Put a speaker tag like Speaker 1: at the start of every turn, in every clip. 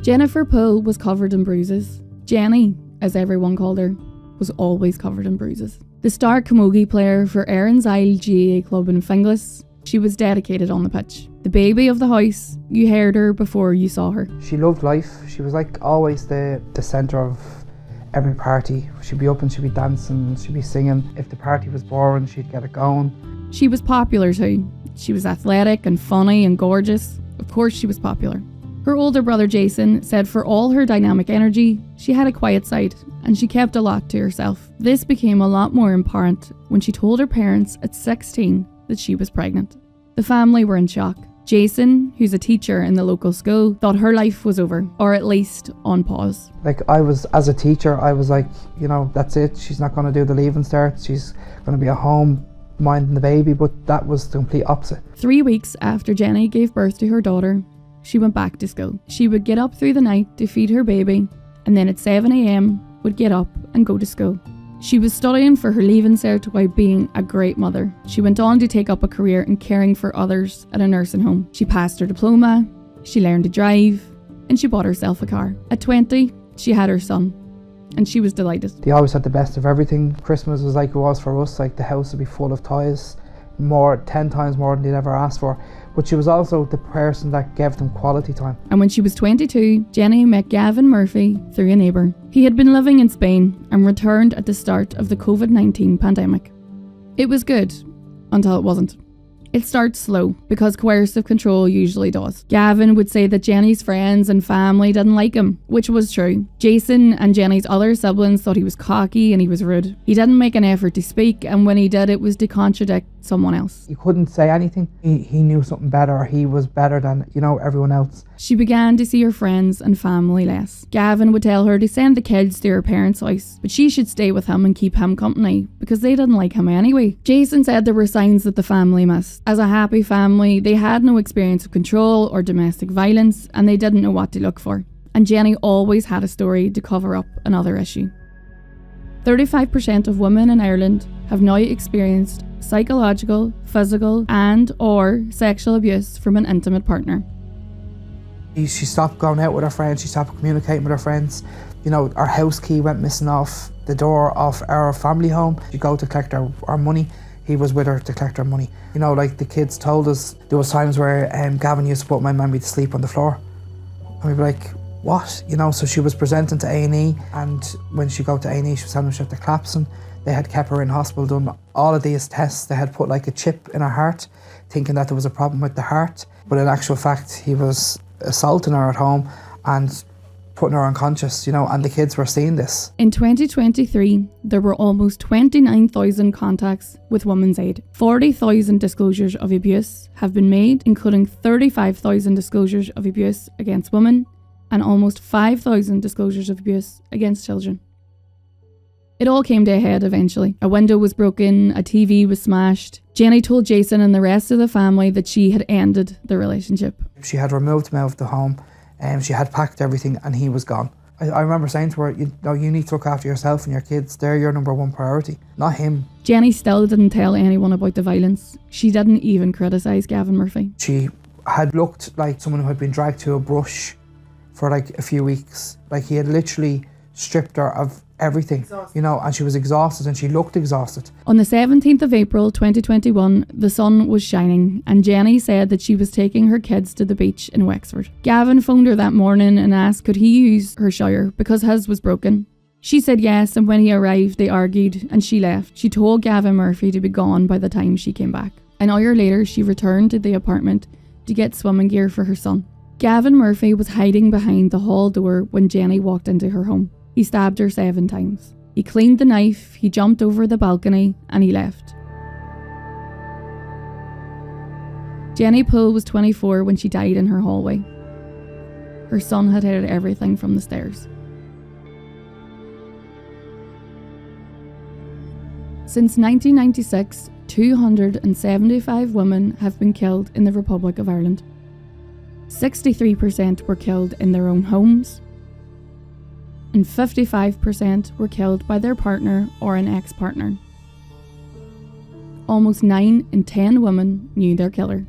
Speaker 1: Jennifer Poole was covered in bruises. Jennie, as everyone called her, was always covered in bruises. The star camogie player for Erin's Isle GAA club in Finglas, she was dedicated on the pitch. The baby of the house, you heard her before you saw her.
Speaker 2: She loved life. She was like always the centre of every party. She'd be up and she'd be dancing, she'd be singing. If the party was boring, she'd get it going.
Speaker 1: She was popular too. She was athletic and funny and gorgeous. Of course she was popular. Her older brother Jason said for all her dynamic energy, she had a quiet side and she kept a lot to herself. This became a lot more apparent when she told her parents at 16 that she was pregnant. The family were in shock. Jason, who's a teacher in the local school, thought her life was over, or at least on pause.
Speaker 2: As a teacher, I was like, that's it. She's not going to do the leaving cert. She's going to be at home minding the baby, but that was the complete opposite.
Speaker 1: 3 weeks after Jennie gave birth to her daughter, she went back to school. She would get up through the night to feed her baby, and then at 7 a.m. would get up and go to school. She was studying for her leaving cert while being a great mother. She went on to take up a career in caring for others at a nursing home. She passed her diploma, she learned to drive, and she bought herself a car. At 20, she had her son, and she was delighted.
Speaker 2: They always had the best of everything. Christmas was like it was for us, like the house would be full of toys, 10 times more than they'd ever asked for. But she was also the person that gave them quality time.
Speaker 1: And when she was 22, Jennie met Gavin Murphy through a neighbour. He had been living in Spain and returned at the start of the COVID-19 pandemic. It was good, until it wasn't. It starts slow, because coercive control usually does. Gavin would say that Jennie's friends and family didn't like him, which was true. Jason and Jennie's other siblings thought he was cocky and he was rude. He didn't make an effort to speak, and when he did, it was to contradict someone else.
Speaker 2: He couldn't say anything. He knew something better, or he was better than, everyone else.
Speaker 1: She began to see her friends and family less. Gavin would tell her to send the kids to her parents' house, but she should stay with him and keep him company, because they didn't like him anyway. Jason said there were signs that the family missed. As a happy family, they had no experience of control or domestic violence, and they didn't know what to look for. And Jennie always had a story to cover up another issue. 35% of women in Ireland have now experienced psychological, physical, and/or sexual abuse from an intimate partner.
Speaker 2: She stopped going out with her friends, she stopped communicating with her friends. Our house key went missing off the door of our family home. She'd go to collect our money. He was with her to collect her money. The kids told us there was times where Gavin used to put my mammy to sleep on the floor. And we'd be like, what? So she was presenting to A&E, and when she got to A&E, she was having to collapsing. They had kept her in hospital, done all of these tests. They had put like a chip in her heart, thinking that there was a problem with the heart. But in actual fact, he was assaulting her at home and putting her unconscious, and the kids were seeing this.
Speaker 1: In 2023, there were almost 29,000 contacts with Women's Aid. 40,000 disclosures of abuse have been made, including 35,000 disclosures of abuse against women and almost 5,000 disclosures of abuse against children. It all came to a head eventually. A window was broken, a TV was smashed. Jennie told Jason and the rest of the family that she had ended the relationship.
Speaker 2: She had removed him out of the home, and she had packed everything, and he was gone. I remember saying to her, you need to look after yourself and your kids. They're your number one priority, not him.
Speaker 1: Jennie still didn't tell anyone about the violence. She didn't even criticise Gavin Murphy.
Speaker 2: She had looked like someone who had been dragged to a brush for like a few weeks. Like he had literally stripped her of everything, and she was exhausted and she looked exhausted.
Speaker 1: On the 17th of April 2021, the sun was shining and Jennie said that she was taking her kids to the beach in Wexford. Gavin phoned her that morning and asked could he use her shower because his was broken. She said yes, and when he arrived they argued and she left. She told Gavin Murphy to be gone by the time she came back. An hour later she returned to the apartment to get swimming gear for her son. Gavin Murphy was hiding behind the hall door when Jennie walked into her home. He stabbed her 7 times. He cleaned the knife, he jumped over the balcony, and he left. Jennie Poole was 24 when she died in her hallway. Her son had heard everything from the stairs. Since 1996, 275 women have been killed in the Republic of Ireland. 63% were killed in their own homes, and 55% were killed by their partner or an ex-partner. Almost 9 in 10 women knew their killer.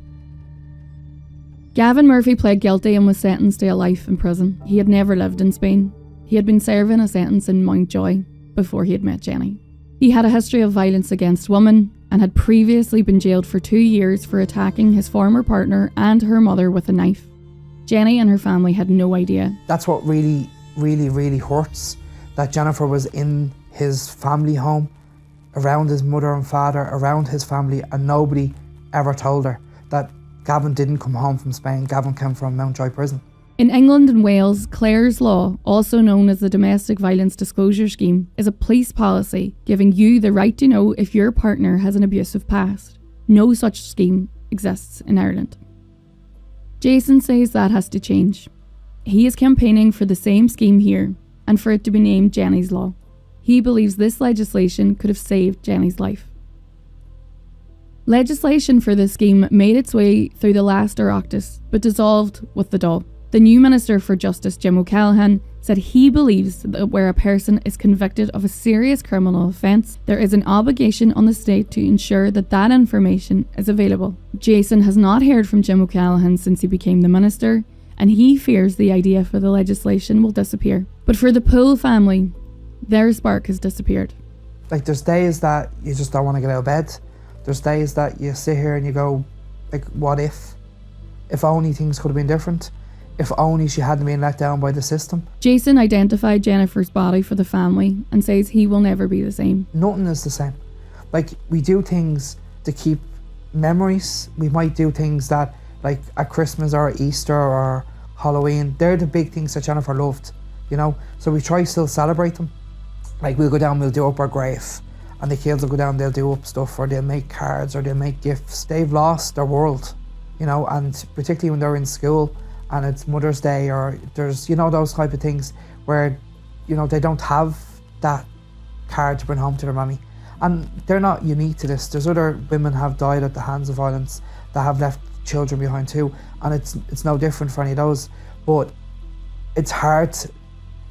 Speaker 1: Gavin Murphy pled guilty and was sentenced to a life in prison. He had never lived in Spain. He had been serving a sentence in Mountjoy before he had met Jennie. He had a history of violence against women and had previously been jailed for 2 years for attacking his former partner and her mother with a knife. Jennie and her family had no idea.
Speaker 2: That's what really, really, really hurts, that Jennifer was in his family home, around his mother and father, around his family, and nobody ever told her that Gavin didn't come home from Spain. Gavin came from Mountjoy Prison.
Speaker 1: In England and Wales, Clare's law, also known as the Domestic Violence Disclosure Scheme, is a police policy giving you the right to know if your partner has an abusive past. No such scheme exists in Ireland. Jason says that has to change. He is campaigning for the same scheme here and for it to be named Jennie's Law. He believes this legislation could have saved Jennie's life. Legislation for this scheme made its way through the last Oireachtas, but dissolved with the Dáil. The new Minister for Justice, Jim O'Callaghan, said he believes that where a person is convicted of a serious criminal offence, there is an obligation on the state to ensure that that information is available. Jason has not heard from Jim O'Callaghan since he became the Minister, and he fears the idea for the legislation will disappear. But for the Poole family, their spark has disappeared.
Speaker 2: Like, there's days that you just don't want to get out of bed. There's days that you sit here and you go, like, what if? If only things could have been different. If only she hadn't been let down by the system.
Speaker 1: Jason identified Jennifer's body for the family and says he will never be the same.
Speaker 2: Nothing is the same. Like, we do things to keep memories. We might do things that, like at Christmas or Easter or Halloween, they're the big things that Jennifer loved, you know? So we try to still celebrate them. Like, we'll go down, we'll do up our grave. And the kids will go down, they'll do up stuff, or they'll make cards, or they'll make gifts. They've lost their world, you know, and particularly when they're in school and it's Mother's Day, or there's, you know, those type of things where, you know, they don't have that card to bring home to their mommy. And they're not unique to this. There's other women have died at the hands of violence that have left children behind too, and it's no different for any of those. But it's hard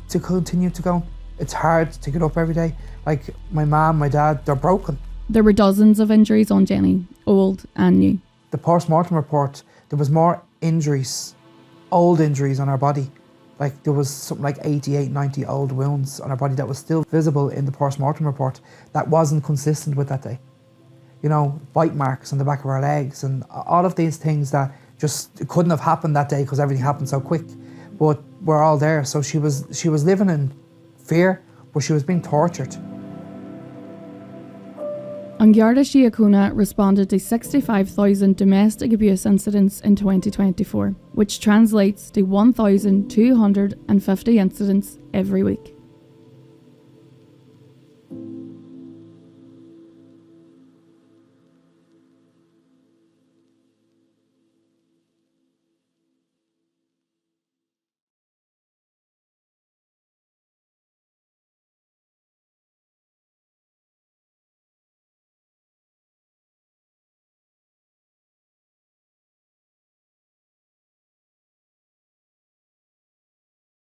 Speaker 2: to continue to go. It's hard to get up every day. Like, my mum, my dad, they're broken.
Speaker 1: There were dozens of injuries on Jennie, old and new.
Speaker 2: The post-mortem report, there was more injuries, old injuries on her body. Like, there was something like 88, 90 old wounds on her body that was still visible in the post-mortem report that wasn't consistent with that day. You know, bite marks on the back of her legs and all of these things that just couldn't have happened that day because everything happened so quick. But we're all there. So she was living in fear, but she was being tortured.
Speaker 1: An Garda Síochána responded to 65,000 domestic abuse incidents in 2024, which translates to 1,250 incidents every week.